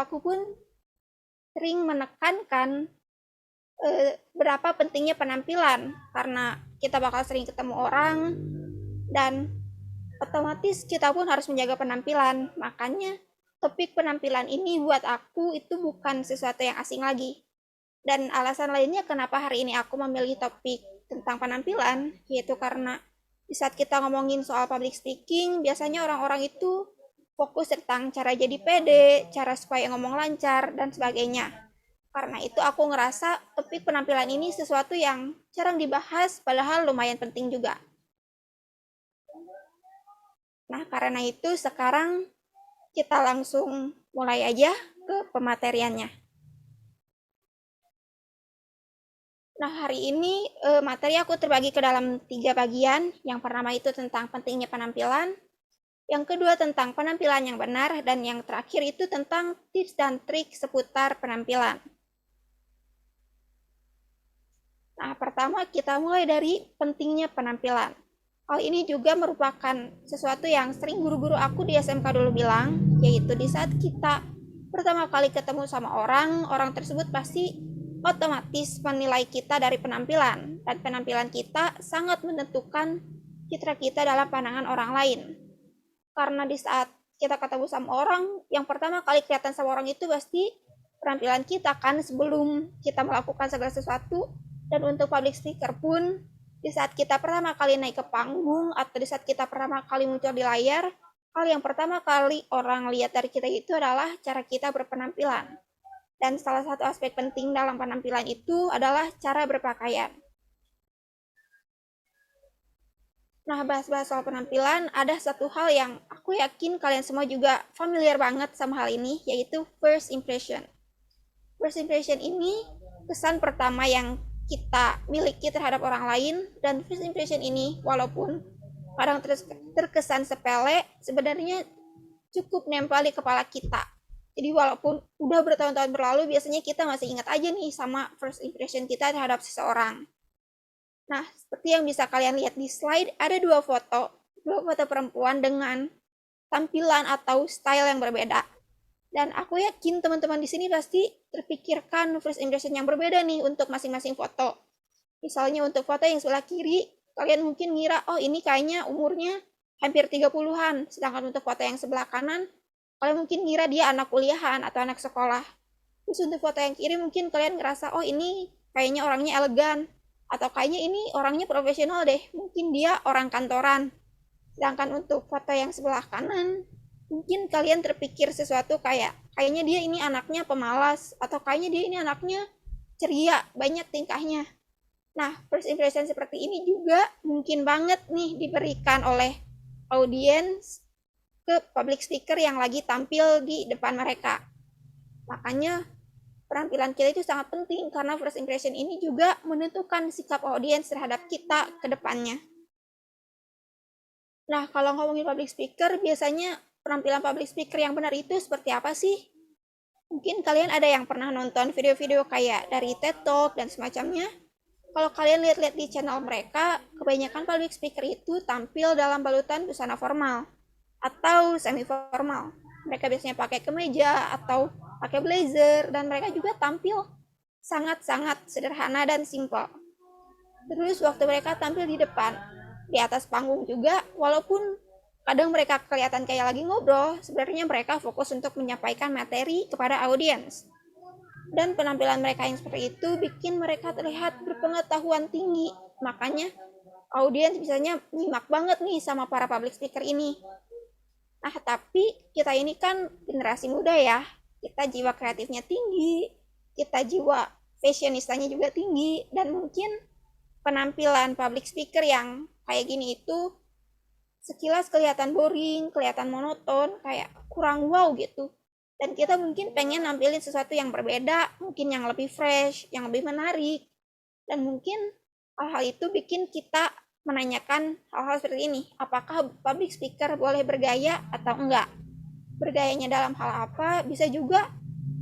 aku pun sering menekankan berapa pentingnya penampilan, karena kita bakal sering ketemu orang dan otomatis kita pun harus menjaga penampilan. Makanya topik penampilan ini buat aku itu bukan sesuatu yang asing lagi. Dan alasan lainnya kenapa hari ini aku memilih topik tentang penampilan, yaitu karena di saat kita ngomongin soal public speaking, biasanya orang-orang itu fokus tentang cara jadi pede, cara supaya ngomong lancar, dan sebagainya. Karena itu aku ngerasa topik penampilan ini sesuatu yang jarang dibahas, padahal lumayan penting juga. Nah, karena itu sekarang kita langsung mulai aja ke pemateriannya. Nah, hari ini materi aku terbagi ke dalam 3 bagian. Yang pertama itu tentang pentingnya penampilan, yang kedua tentang penampilan yang benar, dan yang terakhir itu tentang tips dan trik seputar penampilan. Nah, pertama kita mulai dari pentingnya penampilan. Hal ini juga merupakan sesuatu yang sering guru-guru aku di SMK dulu bilang, yaitu di saat kita pertama kali ketemu sama orang, orang tersebut pasti otomatis menilai kita dari penampilan, dan penampilan kita sangat menentukan citra kita dalam pandangan orang lain. Karena di saat kita ketemu sama orang, yang pertama kali kelihatan sama orang itu pasti penampilan kita kan sebelum kita melakukan segala sesuatu. Dan untuk public speaker pun, di saat kita pertama kali naik ke panggung atau di saat kita pertama kali muncul di layar, hal yang pertama kali orang lihat dari kita itu adalah cara kita berpenampilan. Dan salah satu aspek penting dalam penampilan itu adalah cara berpakaian. Nah, bahas-bahas soal penampilan, ada satu hal yang aku yakin kalian semua juga familiar banget sama hal ini, yaitu first impression. First impression ini kesan pertama yang kita miliki terhadap orang lain, dan first impression ini walaupun kadang terkesan sepele, sebenarnya cukup nempel di kepala kita. Jadi walaupun udah bertahun-tahun berlalu, biasanya kita masih ingat aja nih sama first impression kita terhadap seseorang. Nah, seperti yang bisa kalian lihat di slide, ada dua foto perempuan dengan tampilan atau style yang berbeda. Dan aku yakin teman-teman di sini pasti terpikirkan first impression yang berbeda nih untuk masing-masing foto. Misalnya untuk foto yang sebelah kiri, kalian mungkin ngira, oh ini kayaknya umurnya hampir 30-an. Sedangkan untuk foto yang sebelah kanan, kalian mungkin ngira dia anak kuliahan atau anak sekolah. Terus untuk foto yang kiri mungkin kalian ngerasa, oh ini kayaknya orangnya elegan. Atau kayaknya ini orangnya profesional deh, mungkin dia orang kantoran. Sedangkan untuk foto yang sebelah kanan, mungkin kalian terpikir sesuatu kayaknya dia ini anaknya pemalas, atau kayaknya dia ini anaknya ceria, banyak tingkahnya. Nah, first impression seperti ini juga mungkin banget nih diberikan oleh audiens ke public speaker yang lagi tampil di depan mereka. Makanya penampilan kita itu sangat penting karena first impression ini juga menentukan sikap audiens terhadap kita ke depannya. Nah, kalau ngomongin public speaker, biasanya penampilan public speaker yang benar itu seperti apa sih? Mungkin kalian ada yang pernah nonton video-video kayak dari TED Talk dan semacamnya. Kalau kalian lihat-lihat di channel mereka, kebanyakan public speaker itu tampil dalam balutan busana formal atau semi formal. Mereka biasanya pakai kemeja atau pakai blazer, dan mereka juga tampil sangat-sangat sederhana dan simpel. Terus waktu mereka tampil di depan, di atas panggung juga, walaupun kadang mereka kelihatan kayak lagi ngobrol, sebenarnya mereka fokus untuk menyampaikan materi kepada audiens. Dan penampilan mereka yang seperti itu bikin mereka terlihat berpengetahuan tinggi. Makanya audiens bisanya nyimak banget nih sama para public speaker ini. Nah, tapi kita ini kan generasi muda ya. Kita jiwa kreatifnya tinggi, kita jiwa fashionistanya juga tinggi, dan mungkin penampilan public speaker yang kayak gini itu sekilas kelihatan boring, kelihatan monoton, kayak kurang wow gitu. Dan kita mungkin pengen nampilin sesuatu yang berbeda, mungkin yang lebih fresh, yang lebih menarik. Dan mungkin hal-hal itu bikin kita menanyakan hal-hal seperti ini. Apakah public speaker boleh bergaya atau enggak? Bergayanya dalam hal apa? Bisa juga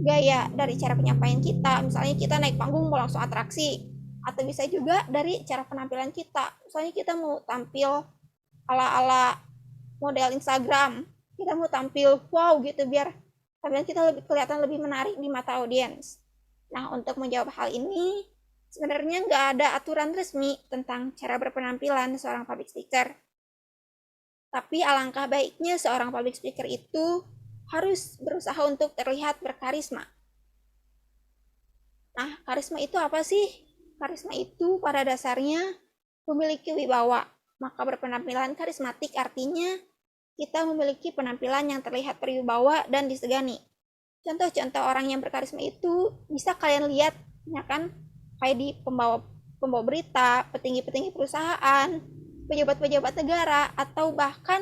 gaya dari cara penyampaian kita. Misalnya kita naik panggung mau langsung atraksi. Atau bisa juga dari cara penampilan kita. Misalnya kita mau tampil ala-ala model Instagram. Kita mau tampil wow gitu biar Tampilan kita lebih kelihatan lebih menarik di mata audiens. Nah, untuk menjawab hal ini, sebenarnya nggak ada aturan resmi tentang cara berpenampilan seorang public speaker. Tapi alangkah baiknya seorang public speaker itu harus berusaha untuk terlihat berkarisma. Nah, karisma itu apa sih? Karisma itu pada dasarnya memiliki wibawa. Maka berpenampilan karismatik artinya kita memiliki penampilan yang terlihat berwibawa dan disegani. Contoh-contoh orang yang berkarisma itu bisa kalian lihat, ya kan? Kayak di pembawa berita, petinggi-petinggi perusahaan, pejabat-pejabat negara, atau bahkan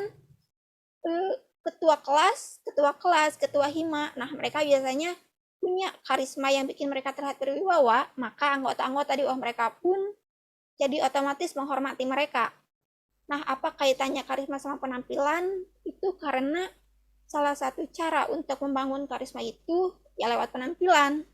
ketua hima. Nah, mereka biasanya punya karisma yang bikin mereka terlihat berwibawa, maka anggota-anggota di bawah mereka pun jadi otomatis menghormati mereka. Nah, apa kaitannya karisma sama penampilan? Itu karena salah satu cara untuk membangun karisma itu ya lewat penampilan.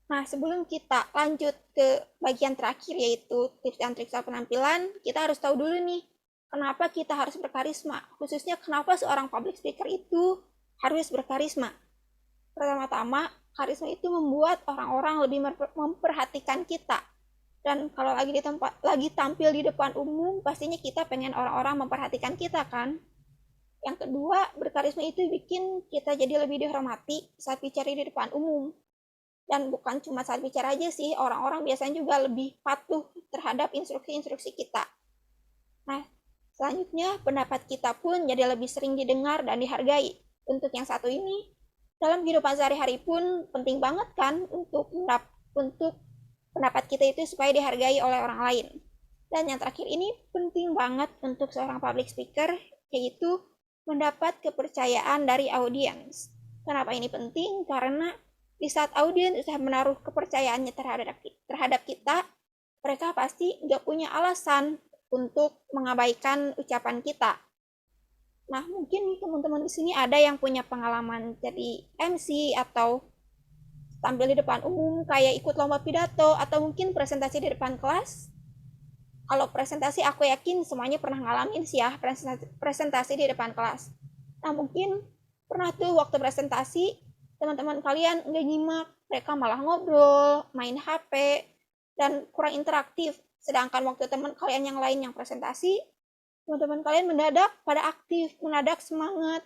Nah, sebelum kita lanjut ke bagian terakhir yaitu tips dan trik soal penampilan, kita harus tahu dulu nih, kenapa kita harus berkarisma? Khususnya kenapa seorang public speaker itu harus berkarisma? Pertama-tama, karisma itu membuat orang-orang lebih memperhatikan kita. Dan kalau lagi tampil di depan umum, pastinya kita pengen orang-orang memperhatikan kita kan? Yang kedua, berkarisma itu bikin kita jadi lebih dihormati saat bicara di depan umum. Dan bukan cuma saat bicara aja sih, orang-orang biasanya juga lebih patuh terhadap instruksi-instruksi kita. Nah, selanjutnya pendapat kita pun jadi lebih sering didengar dan dihargai. Untuk yang satu ini, dalam kehidupan sehari-hari pun penting banget kan untuk pendapat kita itu supaya dihargai oleh orang lain. Dan yang terakhir ini penting banget untuk seorang public speaker, yaitu mendapat kepercayaan dari audiens. Kenapa ini penting? Karena di saat audiens sudah menaruh kepercayaannya terhadap kita, mereka pasti nggak punya alasan untuk mengabaikan ucapan kita. Nah, mungkin teman-teman di sini ada yang punya pengalaman jadi MC atau tampil di depan umum kayak ikut lomba pidato atau mungkin presentasi di depan kelas. Kalau presentasi aku yakin semuanya pernah ngalamin sih ya presentasi di depan kelas. Nah, mungkin pernah tuh waktu presentasi teman-teman kalian nggak nyimak, mereka malah ngobrol, main HP, dan kurang interaktif. Sedangkan waktu teman kalian yang lain yang presentasi, teman-teman kalian mendadak pada aktif, mendadak semangat.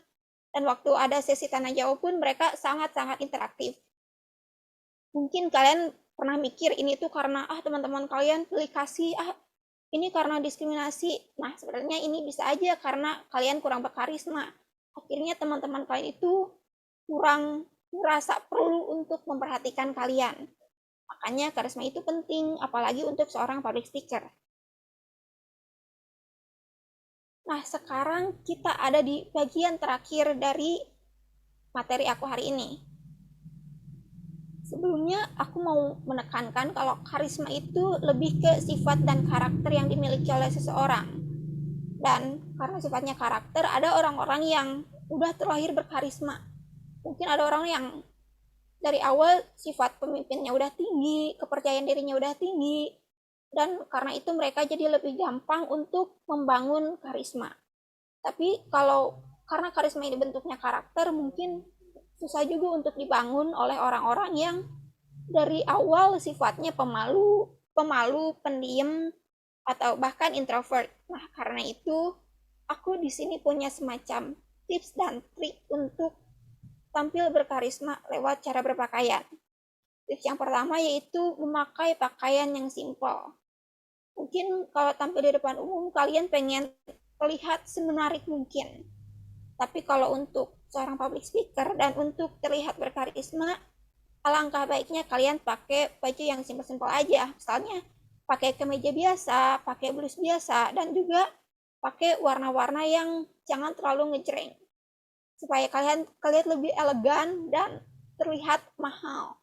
Dan waktu ada sesi tanya jawab pun mereka sangat-sangat interaktif. Mungkin kalian pernah mikir ini tuh karena teman-teman kalian pilih kasih, ini karena diskriminasi. Nah, sebenarnya ini bisa aja karena kalian kurang berkarisma. Akhirnya teman-teman kalian itu kurang merasa perlu untuk memperhatikan kalian. Makanya karisma itu penting, apalagi untuk seorang public speaker. Nah, sekarang kita ada di bagian terakhir dari materi aku hari ini. Sebelumnya, aku mau menekankan kalau karisma itu lebih ke sifat dan karakter yang dimiliki oleh seseorang. Dan karena sifatnya karakter, ada orang-orang yang udah terlahir berkarisma. Mungkin ada orang yang dari awal sifat pemimpinnya udah tinggi, kepercayaan dirinya udah tinggi, dan karena itu mereka jadi lebih gampang untuk membangun karisma. Tapi kalau karena karisma ini bentuknya karakter, mungkin susah juga untuk dibangun oleh orang-orang yang dari awal sifatnya pemalu, pendiam, atau bahkan introvert. Nah, karena itu aku di sini punya semacam tips dan trik untuk tampil berkarisma lewat cara berpakaian. Tips yang pertama yaitu memakai pakaian yang simple. Mungkin kalau tampil di depan umum kalian pengen terlihat semenarik mungkin. Tapi kalau untuk seorang public speaker dan untuk terlihat berkarisma, alangkah baiknya kalian pakai baju yang simpel-simpel aja. Misalnya pakai kemeja biasa, pakai blus biasa, dan juga pakai warna-warna yang jangan terlalu ngejreng. Supaya kalian lebih elegan dan terlihat mahal.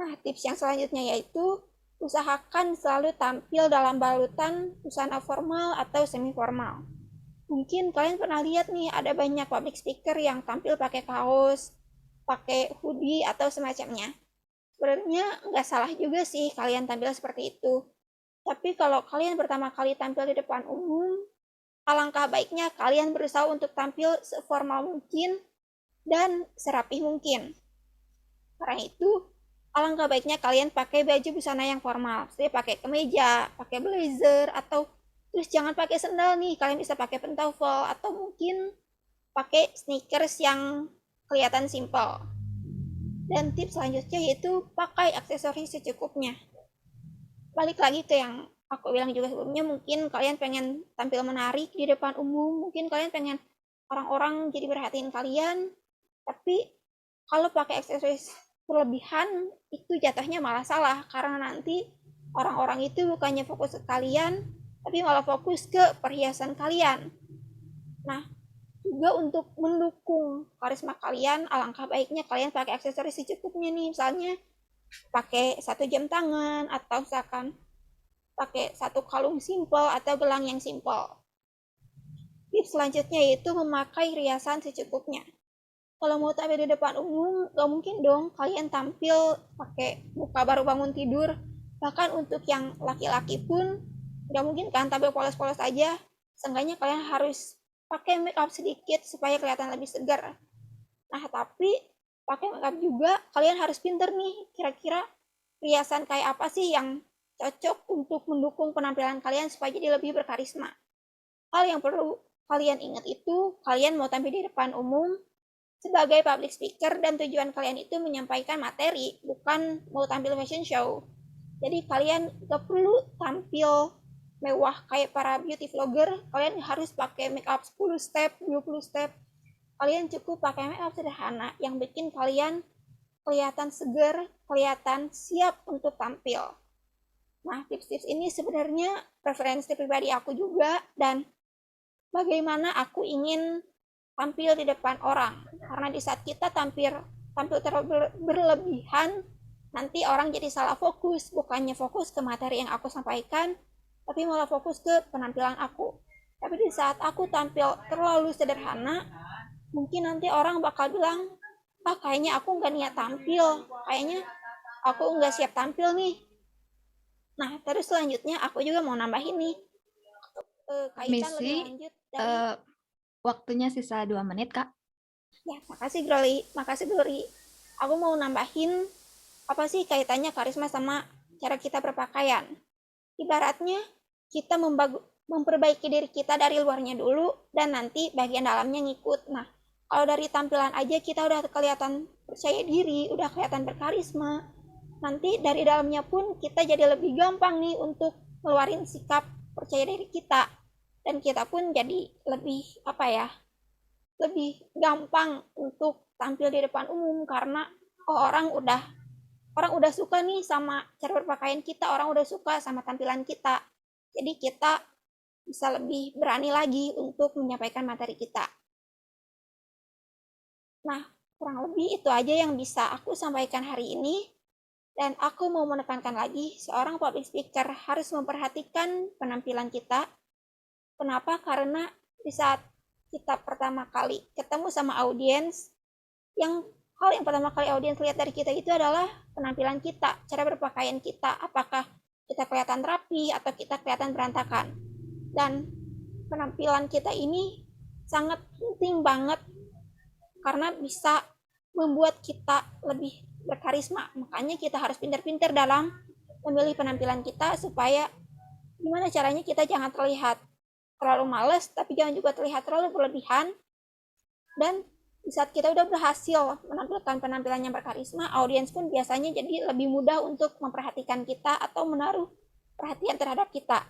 Nah, tips yang selanjutnya yaitu usahakan selalu tampil dalam balutan busana formal atau semi formal. Mungkin kalian pernah lihat nih ada banyak public speaker yang tampil pakai kaos, pakai hoodie atau semacamnya. Sebenarnya nggak salah juga sih kalian tampil seperti itu. Tapi kalau kalian pertama kali tampil di depan umum, alangkah baiknya kalian berusaha untuk tampil seformal mungkin dan serapi mungkin. Karena itu, alangkah baiknya kalian pakai baju busana yang formal. Jadi pakai kemeja, pakai blazer, atau terus jangan pakai sandal nih. Kalian bisa pakai pentofel atau mungkin pakai sneakers yang kelihatan simple. Dan tips selanjutnya yaitu pakai aksesoris secukupnya. Balik lagi ke yang aku bilang juga sebelumnya, mungkin kalian pengen tampil menarik di depan umum, mungkin kalian pengen orang-orang jadi perhatiin kalian, tapi kalau pakai aksesoris berlebihan itu jatuhnya malah salah, karena nanti orang-orang itu bukannya fokus ke kalian tapi malah fokus ke perhiasan kalian. Nah, juga untuk mendukung karisma kalian, alangkah baiknya kalian pakai aksesoris secukupnya nih, misalnya pakai satu jam tangan atau misalkan pakai satu kalung simple atau gelang yang simple. Tips selanjutnya yaitu memakai riasan secukupnya. Kalau mau tampil di depan umum, gak mungkin dong kalian tampil pakai muka baru bangun tidur. Bahkan untuk yang laki-laki pun gak mungkin kan tampil polos-polos aja. Seenggaknya kalian harus pakai make up sedikit supaya kelihatan lebih segar. Nah, tapi pakai make up juga kalian harus pinter nih, kira-kira riasan kayak apa sih yang cocok untuk mendukung penampilan kalian supaya jadi lebih berkarisma. Hal yang perlu kalian ingat itu, kalian mau tampil di depan umum sebagai public speaker dan tujuan kalian itu menyampaikan materi, bukan mau tampil fashion show. Jadi kalian gak perlu tampil mewah kayak para beauty vlogger, kalian harus pakai make up 10 step, 20 step. Kalian cukup pakai make up sederhana yang bikin kalian kelihatan segar, kelihatan siap untuk tampil. Nah, tips-tips ini sebenarnya preferensi pribadi aku juga, dan bagaimana aku ingin tampil di depan orang. Karena di saat kita tampil terlalu berlebihan, nanti orang jadi salah fokus, bukannya fokus ke materi yang aku sampaikan, tapi malah fokus ke penampilan aku. Tapi di saat aku tampil terlalu sederhana, mungkin nanti orang bakal bilang, ah kayaknya aku nggak niat tampil, kayaknya aku nggak siap tampil nih. Nah, terus selanjutnya aku juga mau nambahin nih, kaitan lebih Misi, lanjut dari, waktunya sisa 2 menit, Kak. ya makasih Glory, makasih Glory. Aku mau nambahin apa sih kaitannya karisma sama cara kita berpakaian. Ibaratnya kita memperbaiki diri kita dari luarnya dulu dan nanti bagian dalamnya ngikut. Nah, kalau dari tampilan aja kita udah kelihatan percaya diri, udah kelihatan berkarisma, nanti dari dalamnya pun kita jadi lebih gampang nih untuk ngeluarin sikap percaya diri kita, dan kita pun jadi lebih apa ya, lebih gampang untuk tampil di depan umum karena orang udah suka nih sama cara berpakaian kita, orang udah suka sama tampilan kita, jadi kita bisa lebih berani lagi untuk menyampaikan materi kita. Nah, kurang lebih itu aja yang bisa aku sampaikan hari ini. Dan aku mau menekankan lagi, seorang public speaker harus memperhatikan penampilan kita. Kenapa? Karena di saat kita pertama kali ketemu sama audiens, yang hal yang pertama kali audiens lihat dari kita itu adalah penampilan kita, cara berpakaian kita, apakah kita kelihatan rapi atau kita kelihatan berantakan. Dan penampilan kita ini sangat penting banget karena bisa membuat kita lebih berkarisma. Makanya kita harus pintar-pintar dalam memilih penampilan kita supaya gimana caranya kita jangan terlihat terlalu males, tapi jangan juga terlihat terlalu berlebihan. Dan di saat kita udah berhasil menampilkan penampilan yang berkarisma, audiens pun biasanya jadi lebih mudah untuk memperhatikan kita atau menaruh perhatian terhadap kita.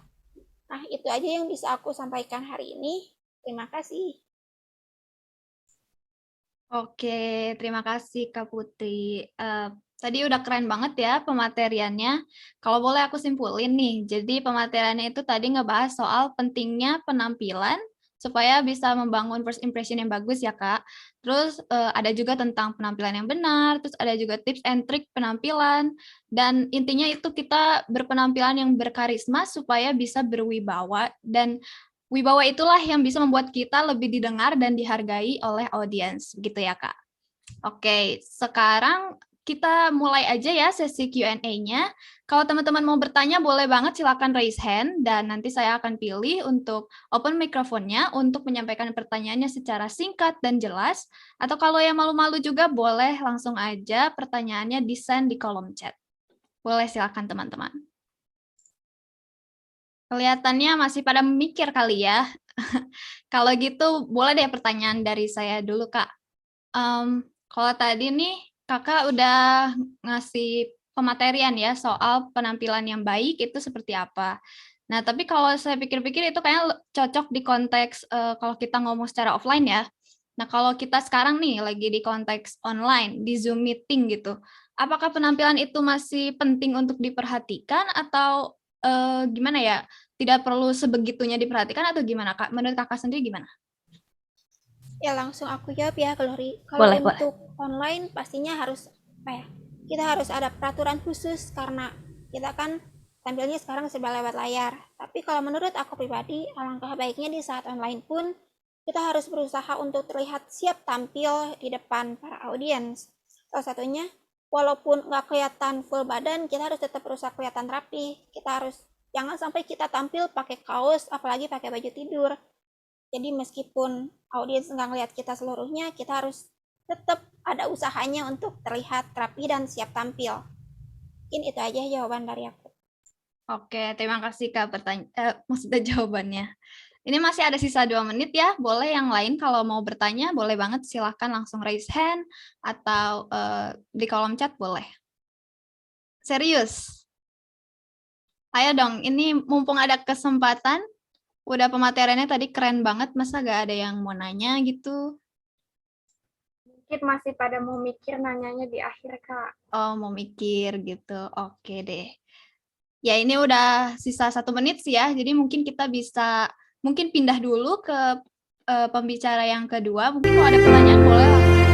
Nah, itu aja yang bisa aku sampaikan hari ini. Terima kasih. Oke, terima kasih Kak Putri. Tadi udah keren banget ya pemateriannya. Kalau boleh aku simpulin nih, jadi pemateriannya itu tadi ngebahas soal pentingnya penampilan supaya bisa membangun first impression yang bagus ya Kak. Terus ada juga tentang penampilan yang benar, terus ada juga tips and trick penampilan, dan intinya itu kita berpenampilan yang berkarisma supaya bisa berwibawa, dan wibawa itulah yang bisa membuat kita lebih didengar dan dihargai oleh audiens, begitu ya Kak. Oke, sekarang kita mulai aja ya sesi Q&A-nya. Kalau teman-teman mau bertanya, boleh banget silakan raise hand, dan nanti saya akan pilih untuk open mikrofonnya untuk menyampaikan pertanyaannya secara singkat dan jelas. Atau kalau yang malu-malu juga, boleh langsung aja pertanyaannya di-send di kolom chat. Boleh silakan teman-teman. Kelihatannya masih pada mikir kali ya. Kalau gitu, boleh deh pertanyaan dari saya dulu, Kak. Kalau tadi nih, Kakak udah ngasih pematerian ya soal penampilan yang baik itu seperti apa. Nah, tapi kalau saya pikir-pikir itu kayaknya cocok di konteks kalau kita ngomong secara offline ya. Nah, kalau kita sekarang nih lagi di konteks online, di Zoom meeting gitu, apakah penampilan itu masih penting untuk diperhatikan atau gimana ya? Tidak perlu sebegitunya diperhatikan atau gimana, Kak? Menurut Kakak sendiri gimana? Ya langsung aku jawab ya, Glory. Kalau Boleh, boleh. untuk online pastinya harus apa ya? Kita harus ada peraturan khusus karena kita kan tampilnya sekarang serba lewat layar. Tapi kalau menurut aku pribadi, alangkah baiknya di saat online pun kita harus berusaha untuk terlihat siap tampil di depan para audiens. Salah satunya, walaupun nggak kelihatan full badan, kita harus tetap berusaha kelihatan rapi. Kita harus jangan sampai kita tampil pakai kaos, apalagi pakai baju tidur. Jadi meskipun audiens nggak ngeliat kita seluruhnya, kita harus tetap ada usahanya untuk terlihat rapi dan siap tampil. Mungkin itu aja jawaban dari aku. Oke, terima kasih Kak maksudnya jawabannya. Ini masih ada sisa 2 menit ya, boleh yang lain kalau mau bertanya, boleh banget silahkan langsung raise hand atau di kolom chat boleh. Serius? Ayo dong, ini mumpung ada kesempatan, udah pemateriannya tadi keren banget, masa gak ada yang mau nanya gitu? Mungkin masih pada mau mikir nanyanya di akhir, Kak. Oh, mau mikir gitu, oke deh. Ya ini udah sisa 1 menit sih ya, jadi mungkin kita bisa mungkin pindah dulu ke pembicara yang kedua. Mungkin kalau ada pertanyaan boleh langsung